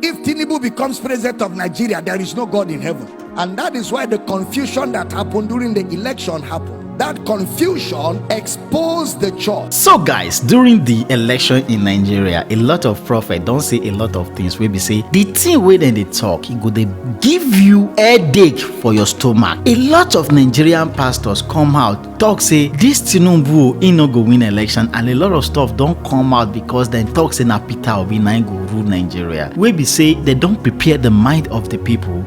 If Tinubu becomes president of Nigeria, there is no God in heaven. And that is why the confusion that happened during the election happened. That confusion exposed the church. So guys, during the election in Nigeria, a lot of prophets don't say a lot of things wey be say the thing wey dem dey talk, e go dey give you headache for your stomach. A lot of Nigerian pastors come out talk say this Tinubu he no go win election, and a lot of stuff don come out because dem talk say na Peter Obi na go rule Nigeria. Wey be say they don prepare the mind of the people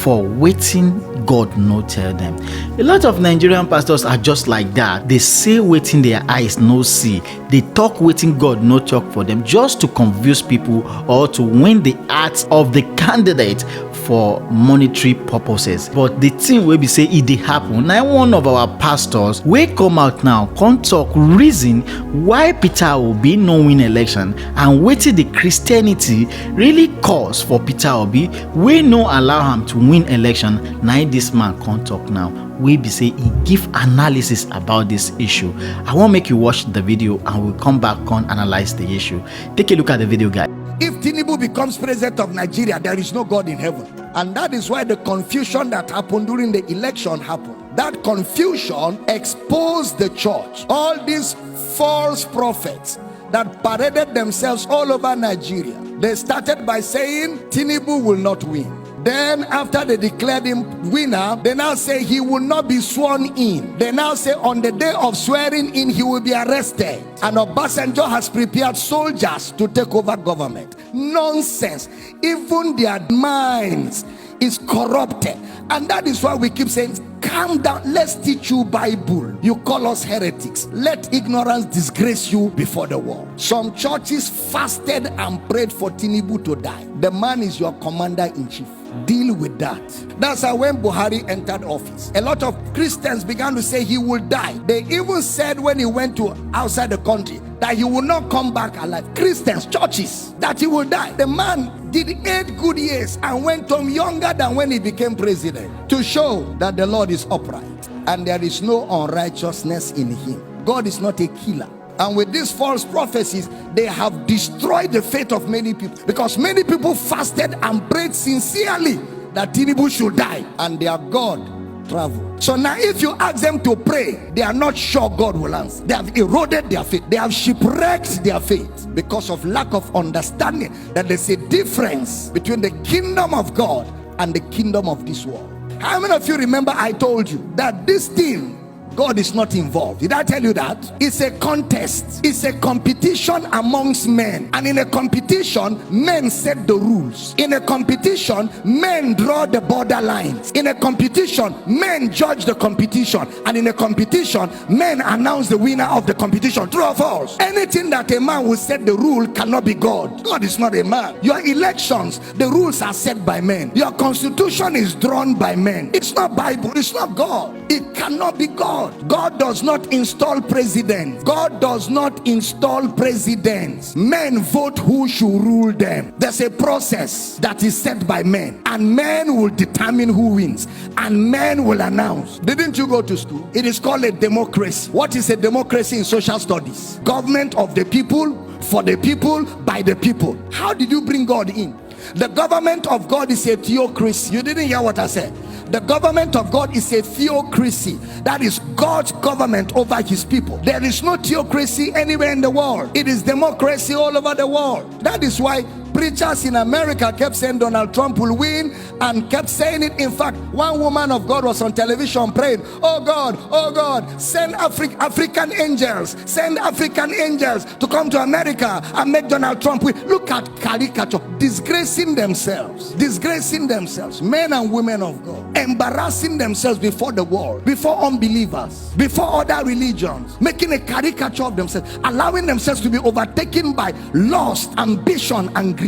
for wetin God no tell them. A lot of Nigerian pastors are just like that. They say wetin their eyes no see. They talk wetin God no talk for them, just to confuse people or to win the hearts of the candidate for monetary purposes. But the thing wey be say e dey happen, na one of our pastors wey come out now come talk reason why Peter Obi no win election and wetin the Christianity really cause for Peter Obi wey no allow am to win election. Na this man come talk now wey be say e give analysis about this issue. I wan make you watch the video and we'll come back and analyze the issue. Take a look at the video, guys. If Tinubu becomes president of Nigeria, there is no God in heaven. And that is why the confusion that happened during the election happened. That confusion exposed the church. All these false prophets that paraded themselves all over Nigeria, they started by saying Tinubu will not win. Then after they declared him winner, they now say he will not be sworn in. They now say on the day of swearing in, he will be arrested. And Obasanjo has prepared soldiers to take over government. Nonsense. Even their minds is corrupted. And that is why we keep saying, calm down, let's teach you Bible. You call us heretics. Let ignorance disgrace you before the world. Some churches fasted and prayed for Tinubu to die. The man is your commander-in-chief. Deal with that. That's how when Buhari entered office, a lot of Christians began to say he will die. They even said when he went to outside the country that he will not come back alive. Christians, churches, that he will die. The man did 8 good years and went home younger than when he became president, to show that the Lord is upright and there is no unrighteousness in him. God is not a killer. And with these false prophecies, they have destroyed the faith of many people, because many people fasted and prayed sincerely that Tinubu should die, and their God traveled. So now if you ask them to pray, they are not sure God will answer. They have eroded their faith. They have shipwrecked their faith because of lack of understanding that there's a difference between the kingdom of God and the kingdom of this world. How many of you remember I told you that this thing, God is not involved? Did I tell you that? It's a contest. It's a competition amongst men. And in a competition, men set the rules. In a competition, men draw the borderlines. In a competition, men judge the competition. And in a competition, men announce the winner of the competition. True or false? Anything that a man will set the rule cannot be God. God is not a man. Your elections, the rules are set by men. Your constitution is drawn by men. It's not Bible. It's not God. It cannot be God. God does not install presidents. God does not install presidents. Men vote who should rule them. There's a process that is set by men, and men will determine who wins, and men will announce. Didn't you go to school? It is called a democracy. What is a democracy in social studies? Government of the people, for the people, by the people. How did you bring God in? The government of God is a theocracy. You didn't hear what I said. The government of God is a theocracy. That is God's government over his people. There is no theocracy anywhere in the world. It is democracy all over the world. That is why preachers in America kept saying Donald Trump will win, and kept saying it. In fact, one woman of God was on television praying, oh God, send African angels, send African angels to come to America and make Donald Trump win. Look at caricature, disgracing themselves, men and women of God, embarrassing themselves before the world, before unbelievers, before other religions, making a caricature of themselves, allowing themselves to be overtaken by lust, ambition, and greed.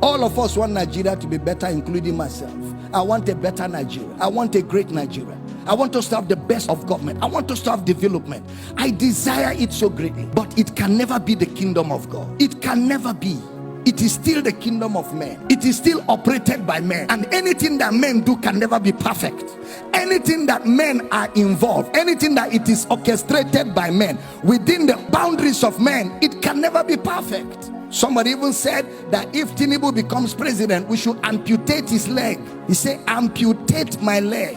All of us want Nigeria to be better, including myself. I want a better Nigeria. I want a great Nigeria. I want us to have the best of government. I want us to have development. I desire it so greatly, but it can never be the kingdom of God. It can never be. It is still the kingdom of men. It is still operated by men, and anything that men do can never be perfect. Anything that men are involved, anything that it is orchestrated by men within the boundaries of men, it can never be perfect. Somebody even said that if Tinubu becomes president, we should amputate his leg. He said, amputate my leg.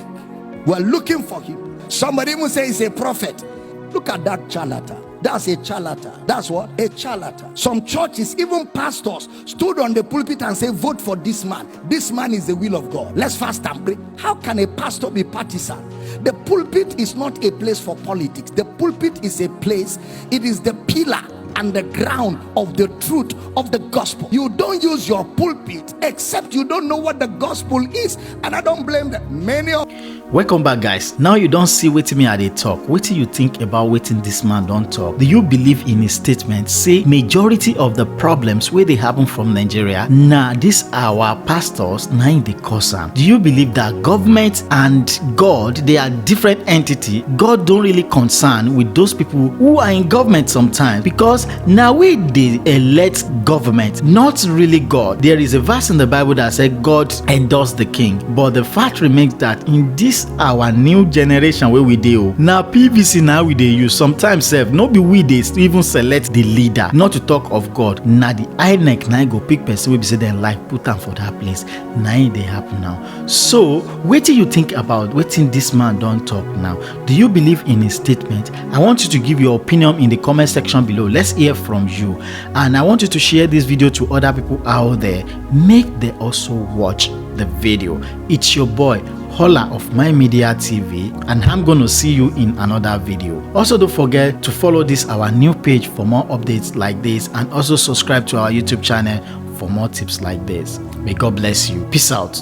We're looking for him. Somebody even say he's a prophet. Look at that charlatan. That's a charlatan. That's what? A charlatan. Some churches, even pastors, stood on the pulpit and say, vote for this man. This man is the will of God. Let's fast and pray. How can a pastor be partisan? The pulpit is not a place for politics. The pulpit is a place, it is the pillar and the ground of the truth of the gospel. You don't use your pulpit except you don't know what the gospel is, and I don't blame them. Many of Welcome back, guys. Now you don't see wetin me at dey talk. Wetin you think about wetin this man don talk? Do you believe in his statement say majority of the problems wey dey happen from Nigeria na this our pastors na im dey cause am? Do you believe that government and God they are different entity? God don't really concern with those people who are in government sometimes, because now we dey elect government, not really God. There is a verse in the Bible that says God endorsed the king, but the fact remains that in this our new generation where we dey now PVC now we dey use sometimes sef no be we dey even select the leader, not to talk of God. Now the INEC now go pick person wey be say dem like put am for that place. Now it dey happen now. So wetin you think about wetin this man don talk now? Do you believe in his statement? I want you to give your opinion in the comment section below. Let's hear from you, and I want you to share this video to other people out there. Make they also watch the video. It's your boy Holla of MaiMedia TV, and I'm gonna see you in another video. Also don't forget to follow this our new page for more updates like this, and also subscribe to our YouTube channel for more tips like this. May God bless you. Peace out.